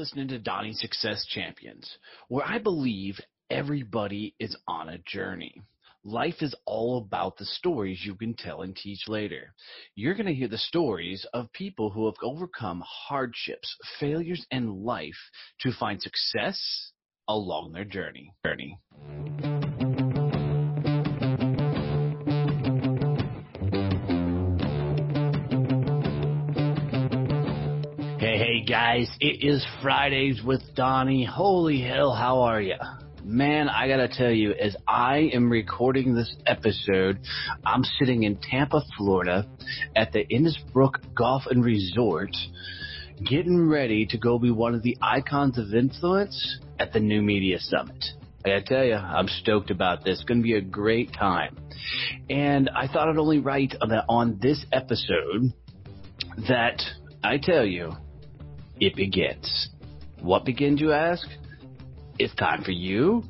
listening to Donnie Success Champions, where I believe everybody is on a journey. Life is all about the stories you can tell and teach later. You're going to hear the stories of people who have overcome hardships, failures in life to find success along their journey. Hey guys, it is Fridays with Donnie. Holy hell, how are ya? Man, I gotta tell you, as I am recording this episode, I'm sitting in Tampa, Florida at the Innisbrook Golf and Resort, getting ready to go be one of the icons of influence at the New Media Summit. I gotta tell you, I'm stoked about this. It's gonna be a great time. And I thought it only right that on this episode that I tell you, it begins. What begins, you ask? It's time for you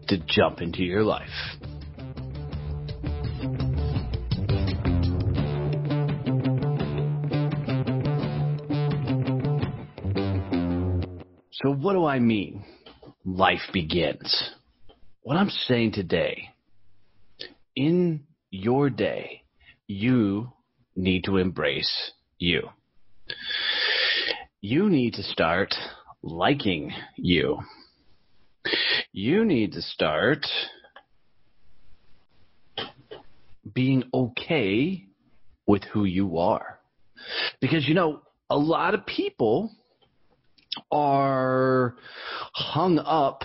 to jump into your life. So what do I mean? Life begins. What I'm saying today, in your day, you need to embrace you. You need to start liking you. You need to start being okay with who you are. Because, a lot of people are hung up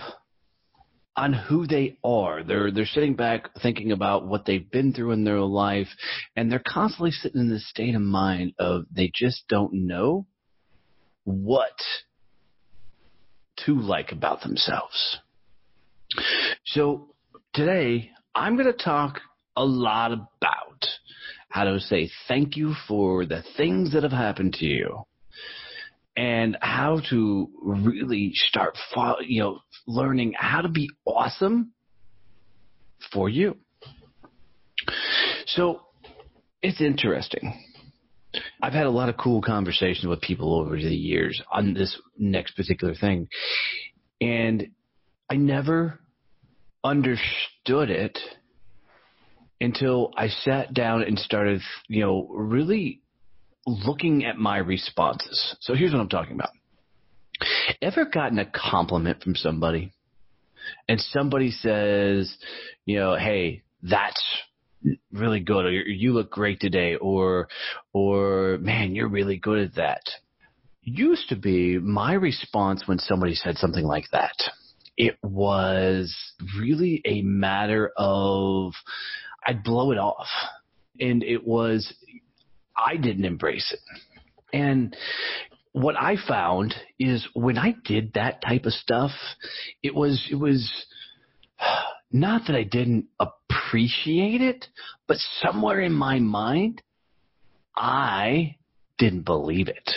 on who they are. They're sitting back thinking about what they've been through in their life, and they're constantly sitting in this state of mind of they just don't know what to like about themselves. So today, I'm going to talk a lot about how to say thank you for the things that have happened to you and how to really start learning how to be awesome for you. So it's interesting. I've had a lot of cool conversations with people over the years on this next particular thing, and I never understood it until I sat down and started, really looking at my responses. So here's what I'm talking about. Ever gotten a compliment from somebody and somebody says, hey, that's really good, or you look great today, or man, you're really good at that. Used to be my response when somebody said something like that. It was really a matter of I'd blow it off, and I didn't embrace it. And what I found is when I did that type of stuff, it was not that I didn't appreciate it, but somewhere in my mind, I didn't believe it,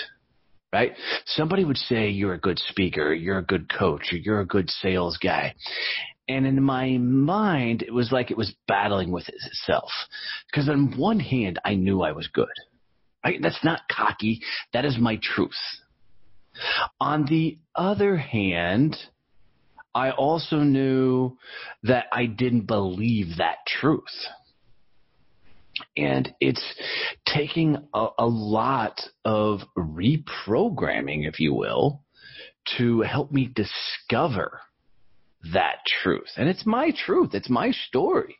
right? Somebody would say you're a good speaker, you're a good coach, or you're a good sales guy. And in my mind, it was like it was battling with itself. Because on one hand, I knew I was good. Right? That's not cocky. That is my truth. On the other hand, I also knew that I didn't believe that truth. And it's taking a lot of reprogramming, if you will, to help me discover that truth. And it's my truth. It's my story.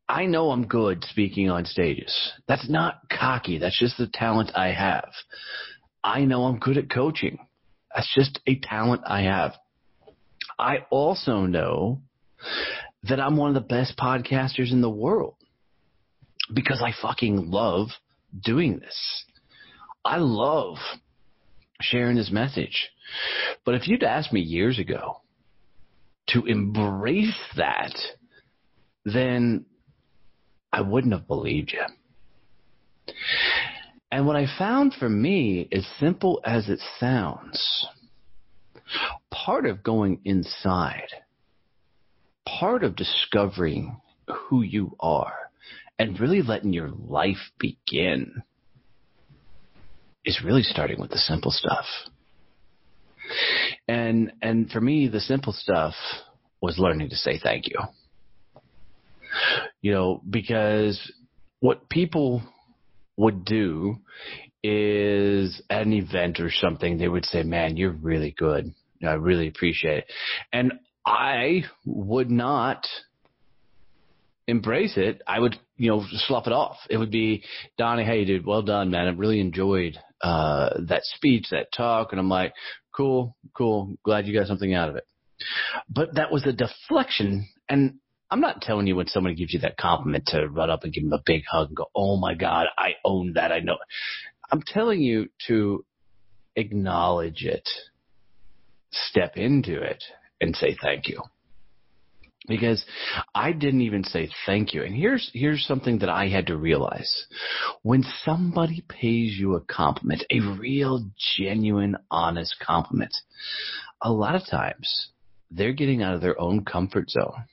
I know I'm good speaking on stages. That's not cocky. That's just the talent I have. I know I'm good at coaching. That's just a talent I have. I also know that I'm one of the best podcasters in the world because I fucking love doing this. I love sharing this message. But if you'd asked me years ago to embrace that, then I wouldn't have believed you. And what I found for me, as simple as it sounds, part of going inside, part of discovering who you are and really letting your life begin is really starting with the simple stuff. And for me, the simple stuff was learning to say thank you. Because what people would do is at an event or something, they would say, man, you're really good. I really appreciate it. And I would not embrace it. I would, slough it off. It would be, Donnie, hey, dude, well done, man. I really enjoyed that speech, that talk. And I'm like, cool. Glad you got something out of it. But that was a deflection. And I'm not telling you when somebody gives you that compliment to run up and give them a big hug and go, oh, my God, I own that. I know. I'm telling you to acknowledge it, step into it, and say thank you. Because I didn't even say thank you. And here's something that I had to realize. When somebody pays you a compliment, a real, genuine, honest compliment, a lot of times they're getting out of their own comfort zone.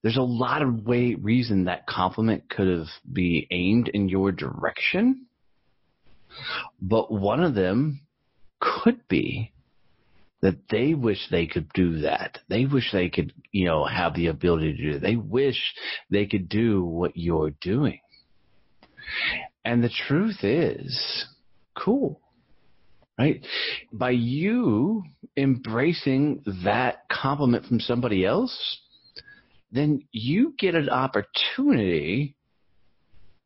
There's a lot of reason that compliment could have been aimed in your direction, but one of them could be that they wish they could do that. They wish they could, have the ability to do it. They wish they could do what you're doing. And the truth is, cool, right? By you embracing that compliment from somebody else, then you get an opportunity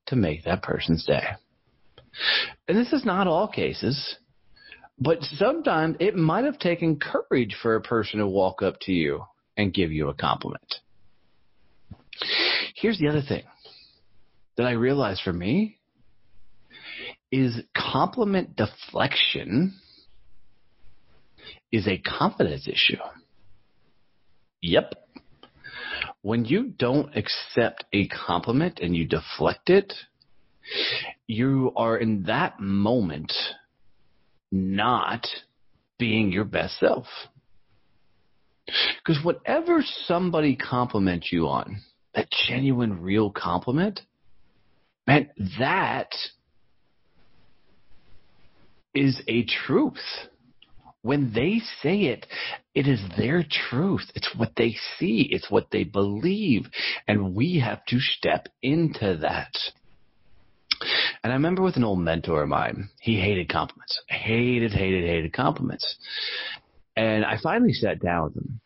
to make that person's day. And this is not all cases, but sometimes it might have taken courage for a person to walk up to you and give you a compliment. Here's the other thing that I realized for me is compliment deflection is a confidence issue. Yep. When you don't accept a compliment and you deflect it, you are in that moment not being your best self. Because whatever somebody compliments you on, that genuine, real compliment, man, that is a truth. When they say it, it is their truth. It's what they see. It's what they believe. And we have to step into that. And I remember with an old mentor of mine, he hated compliments. Hated compliments. And I finally sat down with him.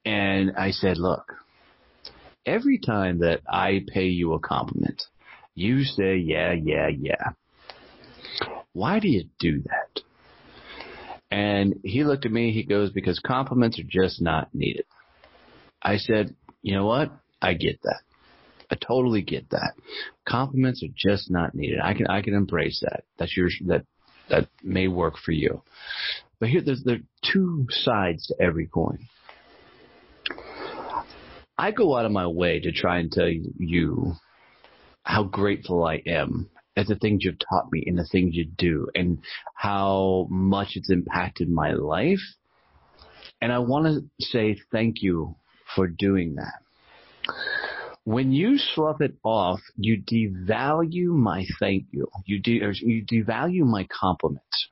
And I said, look, every time that I pay you a compliment, you say, yeah. Why do you do that? And he looked at me, he goes, because compliments are just not needed. I said, you know what? I get that. I totally get that. Compliments are just not needed. I can embrace that. That may work for you. But there are two sides to every coin. I go out of my way to try and tell you how grateful I am at the things you've taught me and the things you do and how much it's impacted my life. And I want to say thank you for doing that. When you slough it off, you devalue my thank you. You devalue my compliments.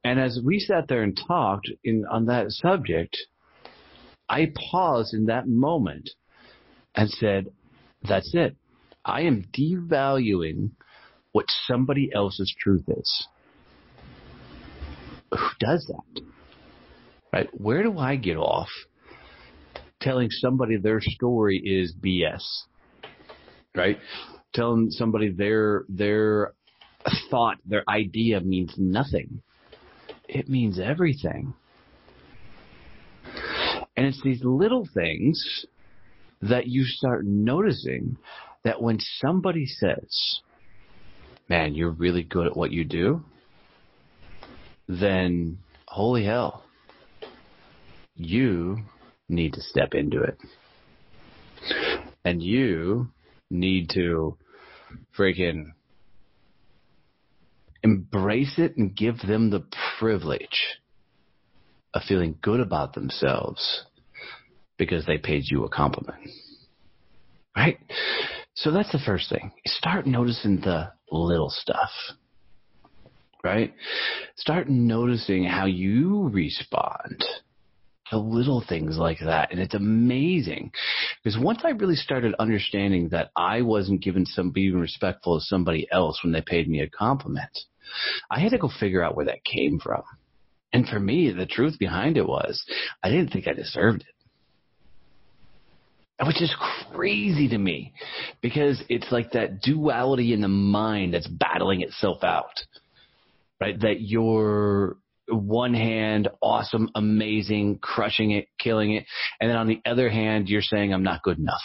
And as we sat there and talked on that subject, I paused in that moment and said, that's it. I am devaluing what somebody else's truth is. Who does that? Right? Where do I get off telling somebody their story is BS? Right? Telling somebody their thought, their idea means nothing. It means everything. And it's these little things that you start noticing that when somebody says, man, you're really good at what you do, then holy hell, you need to step into it. And you need to freaking embrace it and give them the privilege of feeling good about themselves because they paid you a compliment. Right? So that's the first thing. Start noticing the little stuff. right? Start noticing how you respond to little things like that. And it's amazing because once I really started understanding that I wasn't being respectful of somebody else when they paid me a compliment, I had to go figure out where that came from. And for me, the truth behind it was I didn't think I deserved it. Which is crazy to me because it's like that duality in the mind that's battling itself out, right? That you're one hand, awesome, amazing, crushing it, killing it. And then on the other hand, you're saying I'm not good enough.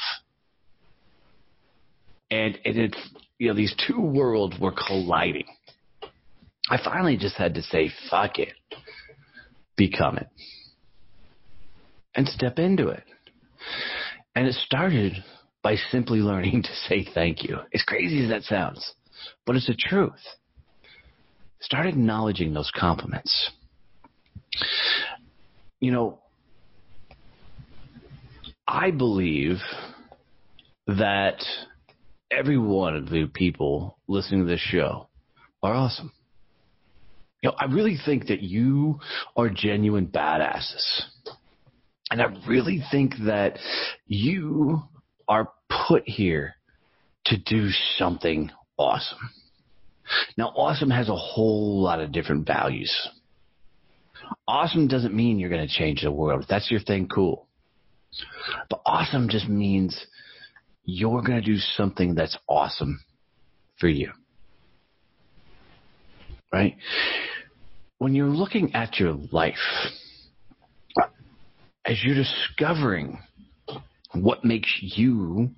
And it's, these two worlds were colliding. I finally just had to say, fuck it, become it, and step into it. And it started by simply learning to say thank you. As crazy as that sounds, but it's the truth. Start acknowledging those compliments. I believe that every one of the people listening to this show are awesome. I really think that you are genuine badasses. And I really think that you are put here to do something awesome. Now, awesome has a whole lot of different values. Awesome doesn't mean you're going to change the world. If that's your thing, cool. But awesome just means you're going to do something that's awesome for you. Right? When you're looking at your life, as you're discovering what makes you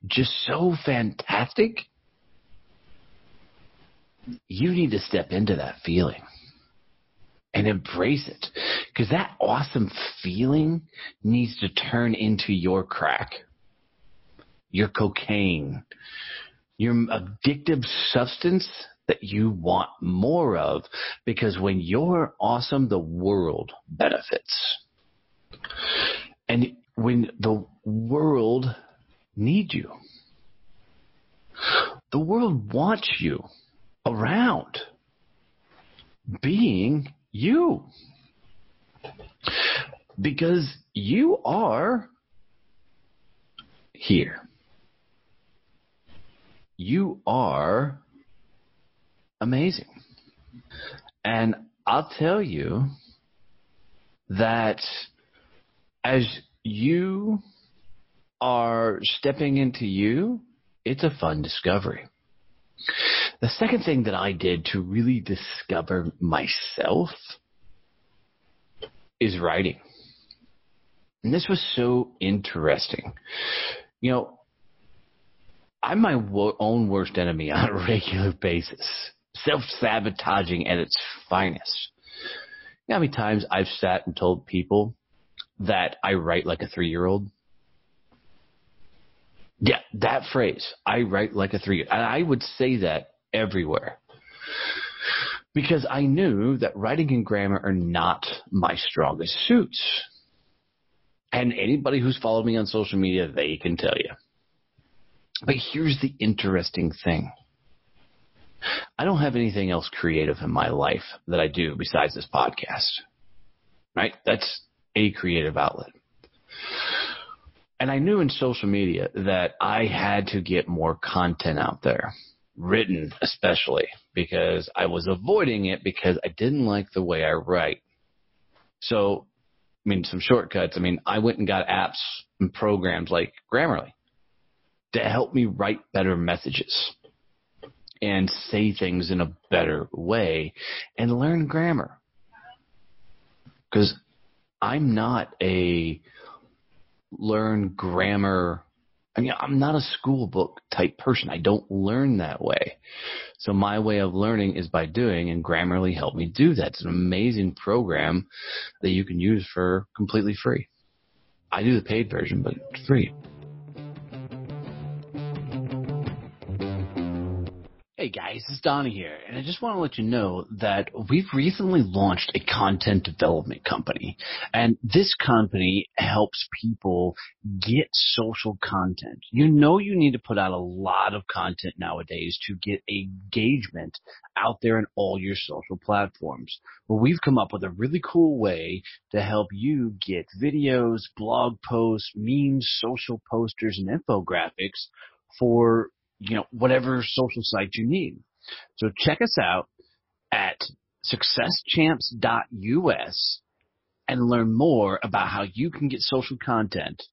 just so fantastic, you need to step into that feeling and embrace it. Because that awesome feeling needs to turn into your crack, your cocaine, your addictive substance that you want more of. Because when you're awesome, the world benefits. And when the world needs you, the world wants you around being you. Because you are here. You are amazing. And I'll tell you that as you are stepping into you, it's a fun discovery. The second thing that I did to really discover myself is writing. And this was so interesting. I'm my own worst enemy on a regular basis. Self-sabotaging at its finest. You know how many times I've sat and told people that I write like a 3-year-old? Yeah, that phrase. I write like a 3-year-old. And I would say that everywhere. Because I knew that writing and grammar are not my strongest suits. And anybody who's followed me on social media, they can tell you. But here's the interesting thing. I don't have anything else creative in my life that I do besides this podcast. Right? That's a creative outlet. And I knew in social media that I had to get more content out there, written especially, because I was avoiding it because I didn't like the way I write. So, some shortcuts. I went and got apps and programs like Grammarly to help me write better messages and say things in a better way and learn grammar. Because I'm not a learn grammar. I'm not a school book type person. I don't learn that way. So my way of learning is by doing, and Grammarly helped me do that. It's an amazing program that you can use for completely free. I do the paid version, but it's free. Hey, Hey guys, it's Donnie here, and I just want to let you know that we've recently launched a content development company, and this company helps people get social content. You know you need to put out a lot of content nowadays to get engagement out there in all your social platforms. Well, we've come up with a really cool way to help you get videos, blog posts, memes, social posters, and infographics for whatever social site you need. So check us out at successchamps.us and learn more about how you can get social content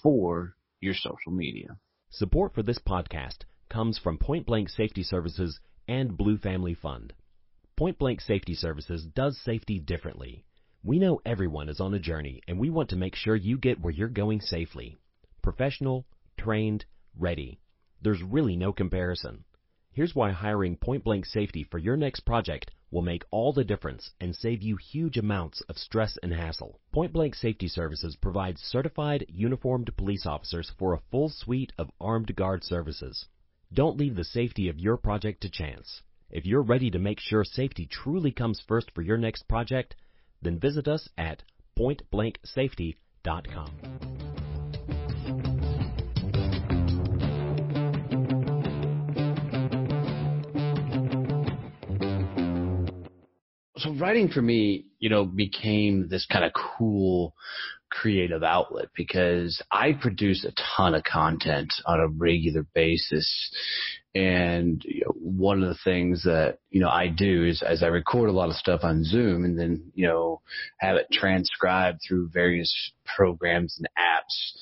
for your social media. Support for this podcast comes from Point Blank Safety Services and Blue Family Fund. Point Blank Safety Services does safety differently. We know everyone is on a journey, and we want to make sure you get where you're going safely. Professional, trained, ready. There's really no comparison. Here's why hiring Point Blank Safety for your next project will make all the difference and save you huge amounts of stress and hassle. Point Blank Safety Services provides certified, uniformed police officers for a full suite of armed guard services. Don't leave the safety of your project to chance. If you're ready to make sure safety truly comes first for your next project, then visit us at pointblanksafety.com. So writing for me, became this kind of cool creative outlet because I produce a ton of content on a regular basis. And one of the things that, I do is as I record a lot of stuff on Zoom and then, have it transcribed through various programs and apps.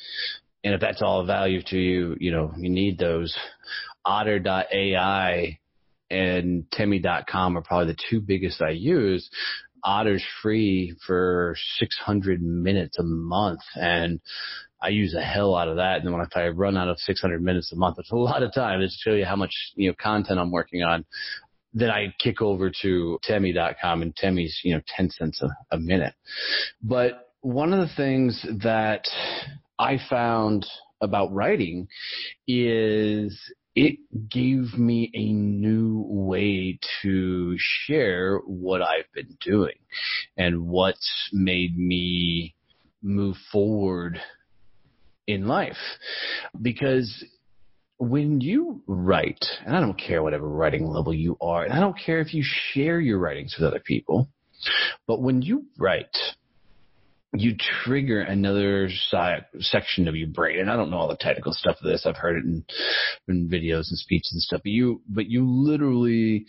And if that's all of value to you, you need those. Otter.ai and Temi.com are probably the two biggest I use. Otter's free for 600 minutes a month, and I use the hell out of that. And then if I run out of 600 minutes a month, it's a lot of time. Just to show you how much content I'm working on. Then I kick over to Temi.com, and Temi's 10 cents a minute. But one of the things that I found about writing is it gave me a new way to share what I've been doing and what's made me move forward in life. Because when you write, and I don't care whatever writing level you are, and I don't care if you share your writings with other people, but when you write, you trigger another section of your brain. And I don't know all the technical stuff of this. I've heard it in videos and speeches and stuff. But you literally,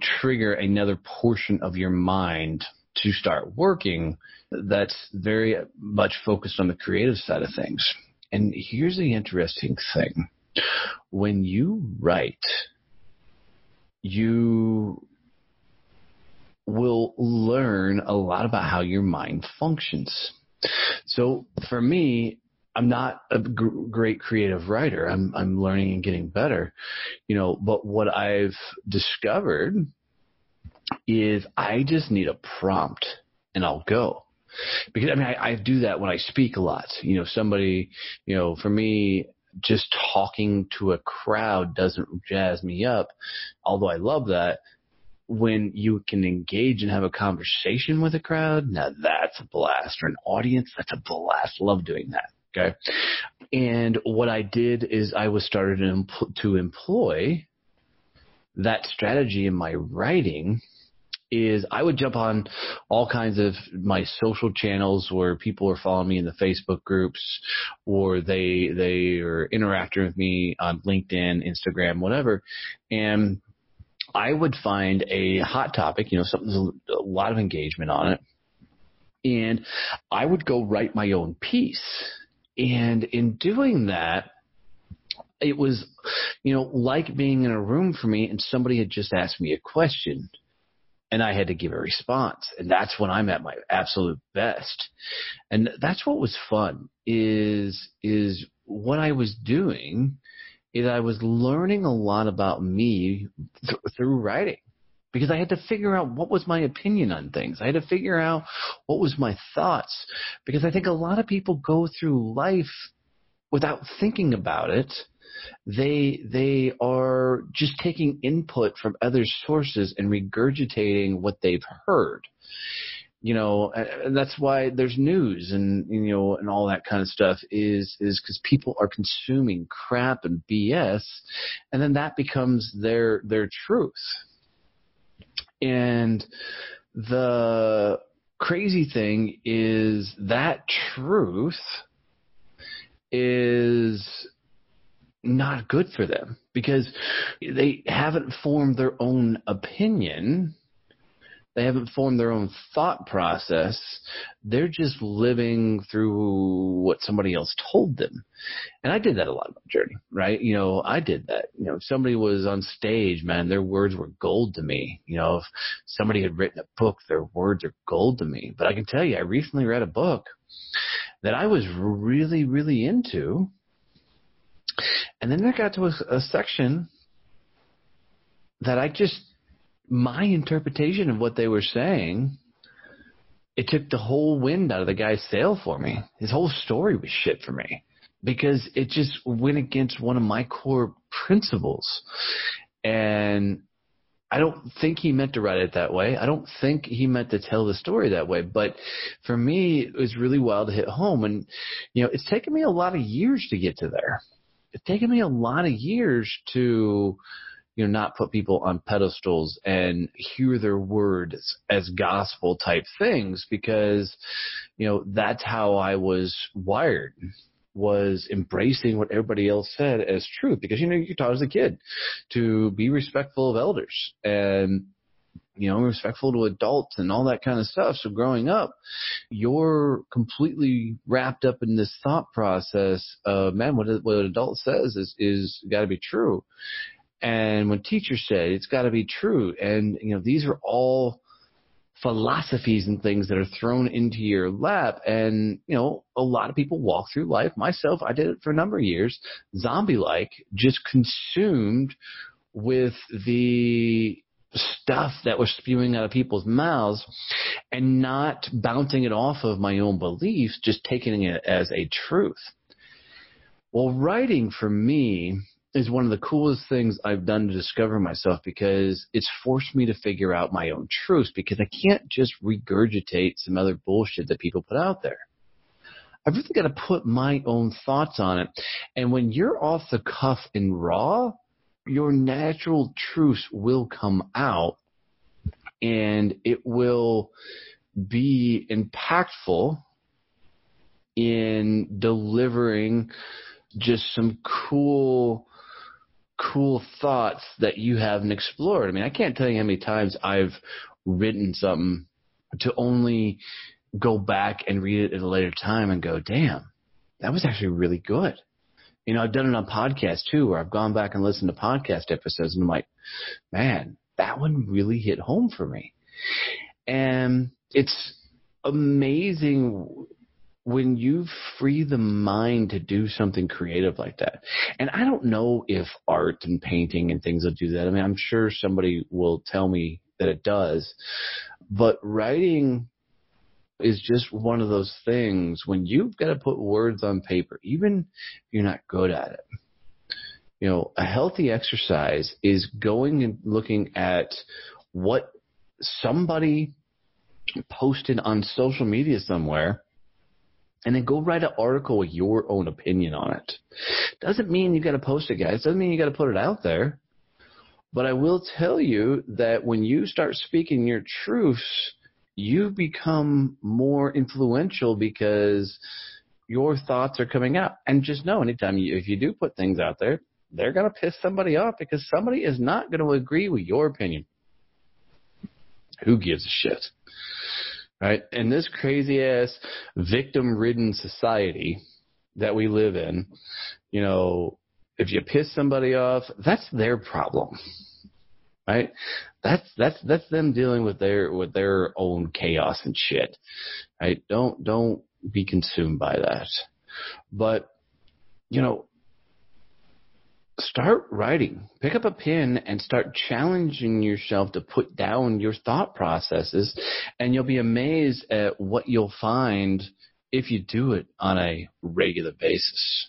trigger another portion of your mind to start working that's very much focused on the creative side of things. And here's the interesting thing. When you write, you will learn a lot about how your mind functions. So for me, I'm not a great creative writer. I'm learning and getting better, but what I've discovered is I just need a prompt and I'll go. Because I do that when I speak a lot. Somebody, for me, just talking to a crowd doesn't jazz me up, although I love that. When you can engage and have a conversation with a crowd, now that's a blast. Or an audience, that's a blast. Love doing that. Okay. And what I did is I was started to employ that strategy in my writing. Is I would jump on all kinds of my social channels where people are following me in the Facebook groups, or they are interacting with me on LinkedIn, Instagram, whatever, and I would find a hot topic, something with a lot of engagement on it, and I would go write my own piece. And in doing that, it was, like being in a room for me and somebody had just asked me a question and I had to give a response. And that's when I'm at my absolute best. And that's what was fun is what I was doing is I was learning a lot about me through writing, because I had to figure out what was my opinion on things. I had to figure out what was my thoughts, because I think a lot of people go through life without thinking about it, they are just taking input from other sources and regurgitating what they've heard. And that's why there's news and and all that kind of stuff is because people are consuming crap and BS, and then that becomes their truth. And the crazy thing is that truth is not good for them because they haven't formed their own opinion. They haven't formed their own thought process. They're just living through what somebody else told them. And I did that a lot in my journey, right? I did that. If somebody was on stage, man, their words were gold to me. If somebody had written a book, their words are gold to me. But I can tell you, I recently read a book that I was really, really into. And then I got to a section that my interpretation of what they were saying, it took the whole wind out of the guy's sail for me. His whole story was shit for me because it just went against one of my core principles. And I don't think he meant to write it that way. I don't think he meant to tell the story that way. But for me, it was really wild to hit home. And, it's taken me a lot of years to get to there. It's taken me a lot of years to not put people on pedestals and hear their words as gospel type things because, that's how I was wired, was embracing what everybody else said as truth because, you're taught as a kid to be respectful of elders and, respectful to adults and all that kind of stuff. So growing up, you're completely wrapped up in this thought process of, man, what an adult says is got to be true. And when teachers say it's got to be true, and these are all philosophies and things that are thrown into your lap, and a lot of people walk through life. Myself, I did it for a number of years, zombie-like, just consumed with the stuff that was spewing out of people's mouths, and not bouncing it off of my own beliefs, just taking it as a truth. Well, writing for me is one of the coolest things I've done to discover myself because it's forced me to figure out my own truths because I can't just regurgitate some other bullshit that people put out there. I've really got to put my own thoughts on it. And when you're off the cuff and raw, your natural truths will come out and it will be impactful in delivering just some cool thoughts that you haven't explored. I mean, I can't tell you how many times I've written something to only go back and read it at a later time and go, damn, that was actually really good. I've done it on podcasts too, where I've gone back and listened to podcast episodes and I'm like, man, that one really hit home for me. And it's amazing when you free the mind to do something creative like that. And I don't know if art and painting and things will do that. I mean, I'm sure somebody will tell me that it does. But writing is just one of those things when you've got to put words on paper, even if you're not good at it. A healthy exercise is going and looking at what somebody posted on social media somewhere, and then go write an article with your own opinion on it. Doesn't mean you got to post it, guys. Doesn't mean you got to put it out there. But I will tell you that when you start speaking your truths, you become more influential because your thoughts are coming out. And just know, anytime if you do put things out there, they're going to piss somebody off because somebody is not going to agree with your opinion. Who gives a shit? Right? In this crazy-ass, victim-ridden society that we live in, if you piss somebody off, that's their problem. Right? That's them dealing with their own chaos and shit. Right? Don't be consumed by that. But, start writing. Pick up a pen and start challenging yourself to put down your thought processes, and you'll be amazed at what you'll find if you do it on a regular basis.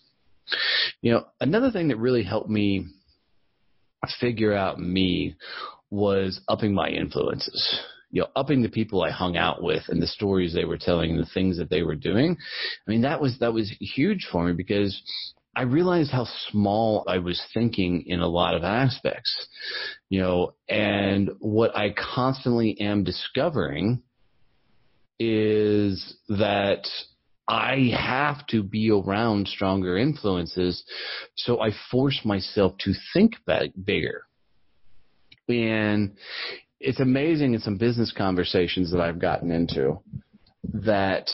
Another thing that really helped me figure out me was upping my influences. Upping the people I hung out with and the stories they were telling and the things that they were doing. I mean, that was huge for me because I realized how small I was thinking in a lot of aspects, and what I constantly am discovering is that I have to be around stronger influences, so I force myself to think bigger. And it's amazing in some business conversations that I've gotten into that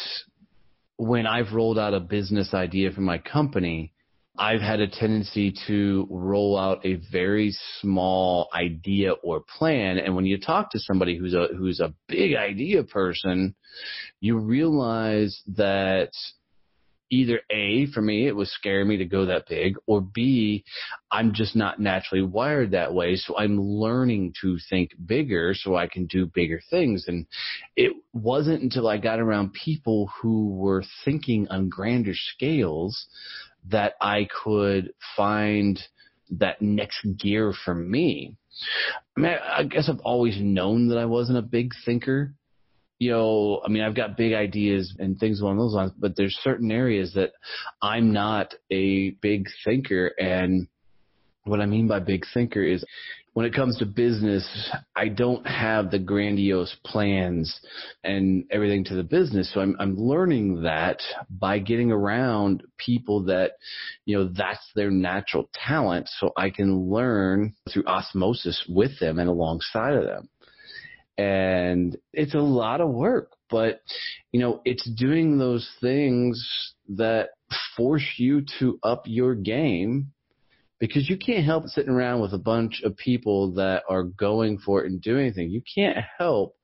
when I've rolled out a business idea for my company, I've had a tendency to roll out a very small idea or plan. And when you talk to somebody who's a big idea person, you realize that either A, for me, it was scaring me to go that big, or B, I'm just not naturally wired that way. So I'm learning to think bigger so I can do bigger things. And it wasn't until I got around people who were thinking on grander scales that I could find that next gear for me. I mean, I guess I've always known that I wasn't a big thinker. I've got big ideas and things along those lines, but there's certain areas that I'm not a big thinker. And what I mean by big thinker is when it comes to business, I don't have the grandiose plans and everything to the business. So I'm learning that by getting around people that, that's their natural talent. So I can learn through osmosis with them and alongside of them. And it's a lot of work, but, it's doing those things that force you to up your game, because you can't help sitting around with a bunch of people that are going for it and doing anything. You can't help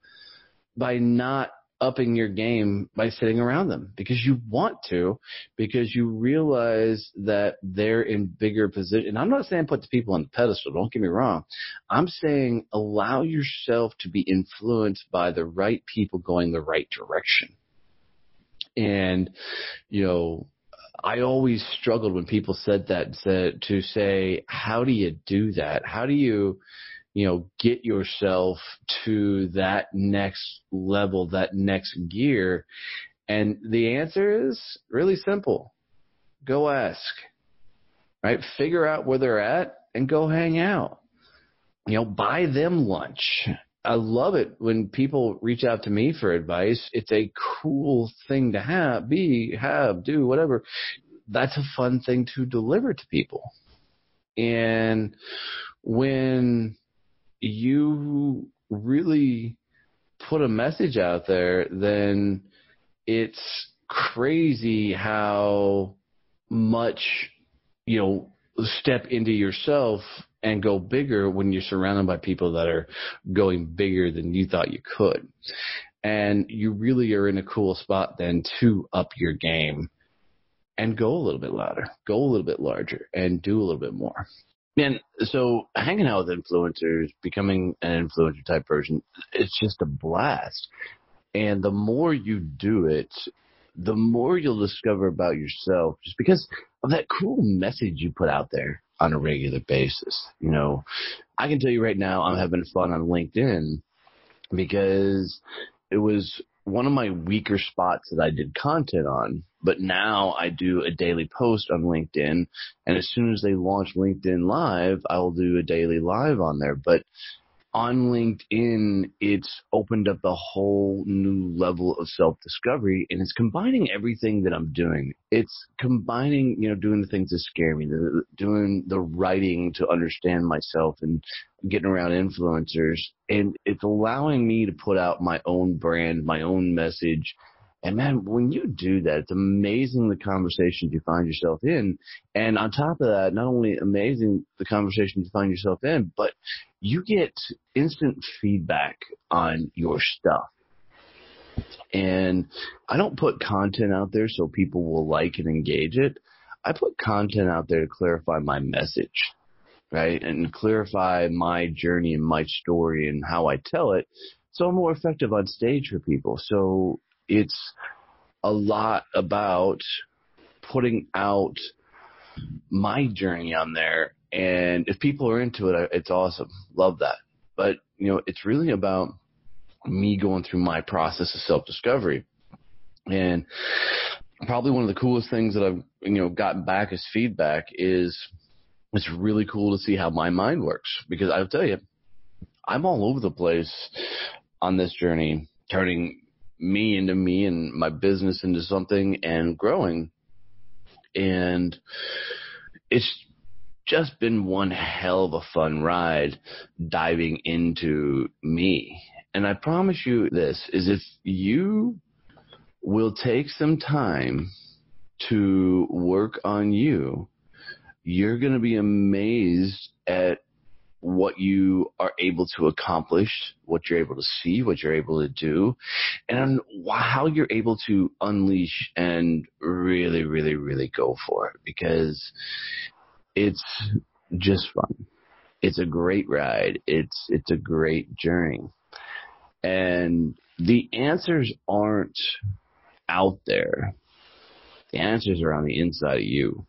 by not upping your game by sitting around them because you want to, because you realize that they're in bigger position. And I'm not saying put the people on the pedestal. Don't get me wrong. I'm saying allow yourself to be influenced by the right people going the right direction. And, I always struggled when people said that, to say, how do you do that? How do you, get yourself to that next level, that next gear? And the answer is really simple. Go ask, right? Figure out where they're at and go hang out. Buy them lunch. I love it when people reach out to me for advice. It's a cool thing to have, do, whatever. That's a fun thing to deliver to people. And when you really put a message out there, then it's crazy how much, step into yourself and go bigger when you're surrounded by people that are going bigger than you thought you could. And you really are in a cool spot then to up your game and go a little bit louder, go a little bit larger, and do a little bit more. And so hanging out with influencers, becoming an influencer type person, it's just a blast. And the more you do it, the more you'll discover about yourself just because of that cool message you put out there on a regular basis. I can tell you right now, I'm having fun on LinkedIn because it was one of my weaker spots that I did content on, but now I do a daily post on LinkedIn, and as soon as they launch LinkedIn Live, I will do a daily live on there. But on LinkedIn, it's opened up a whole new level of self-discovery, and it's combining everything that I'm doing. It's combining, doing the things that scare me, doing the writing to understand myself and getting around influencers. And it's allowing me to put out my own brand, my own message. And man, when you do that, it's amazing the conversations you find yourself in. And on top of that, not only amazing the conversations you find yourself in, but you get instant feedback on your stuff. And I don't put content out there so people will like and engage it. I put content out there to clarify my message, right? And clarify my journey and my story and how I tell it, so I'm more effective on stage for people. So it's a lot about putting out my journey on there. And if people are into it, it's awesome. Love that. But, it's really about me going through my process of self-discovery. And probably one of the coolest things that I've, gotten back as feedback is it's really cool to see how my mind works. Because I'll tell you, I'm all over the place on this journey, turning me into me and my business into something and growing. And it's just been one hell of a fun ride diving into me. And I promise you this is if you will take some time to work on you, you're going to be amazed at what you are able to accomplish, what you're able to see, what you're able to do, and how you're able to unleash and really, really, really go for it, because it's just fun. It's a great ride. It's a great journey. And the answers aren't out there. The answers are on the inside of you.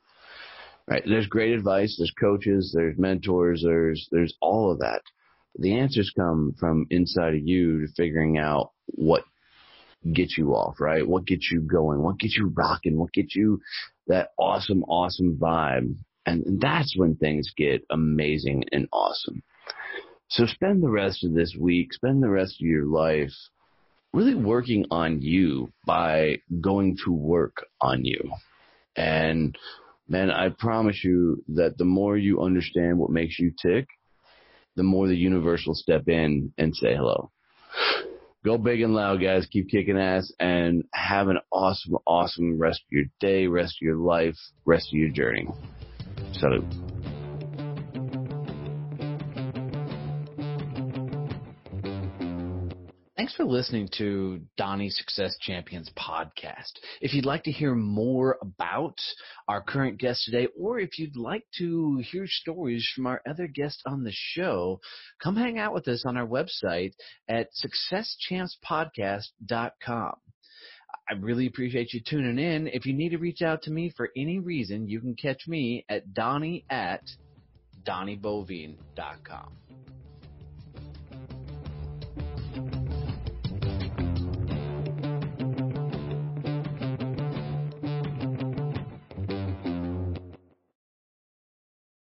Right? There's great advice, there's coaches, there's mentors, there's all of that. The answers come from inside of you to figuring out what gets you off, right? What gets you going, what gets you rocking, what gets you that awesome, awesome vibe. And that's when things get amazing and awesome. So spend the rest of this week, spend the rest of your life really working on you by going to work on you. And man, I promise you that the more you understand what makes you tick, the more the universe will step in and say hello. Go big and loud, guys. Keep kicking ass and have an awesome, awesome rest of your day, rest of your life, rest of your journey. Salute. Thanks for listening to Donnie Success Champions podcast. If you'd like to hear more about our current guest today, or if you'd like to hear stories from our other guests on the show, come hang out with us on our website at successchampspodcast.com. I really appreciate you tuning in. If you need to reach out to me for any reason, you can catch me at Donnie@DonnieBoivin.com.